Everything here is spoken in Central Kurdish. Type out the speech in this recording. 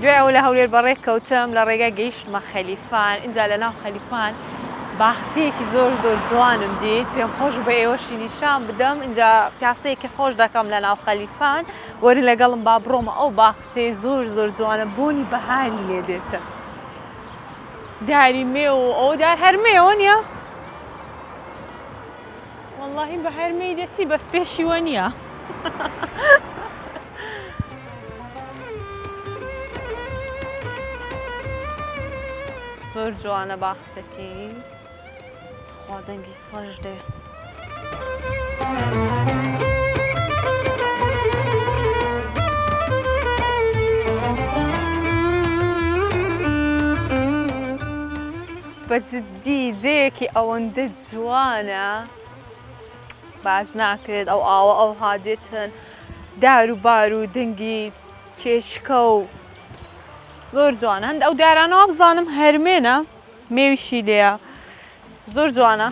دوێ ئەو لە هەولێر بەڕێک کەوتم لە ڕێگە گەیشتمە خەلیفان ئینجا لە ناو خەلیفان باخچەیەکی زۆر جوانم دیت پێم خۆش بە ئێوەشی نیشان بدەم اینجا پیاسەیەکی خۆش دەکەم لە ناو خەلیفان وەری لەگەڵم با بڕۆمە ئەو باخچەی زۆر جوانە بۆنی بەهاری لێ دێتە داری مێ و ئەو دار هەرمێەوە نییە واللهی بە هەرمەی دەچی بەس پێشیوە نییە زۆر جوانە باخچەکەی خوا دەنگی سەژ دێ بەجددی جەیەکی ئەوەندە جوانە باز ناکرێت ئەو ئاوە ئەو هادێتن دار و بار و دەنگی چێشکە و زۆر جوانە هەند ئەو دارانەوە بزانم هەرمێنە مێویشی لێیە زۆر جوانە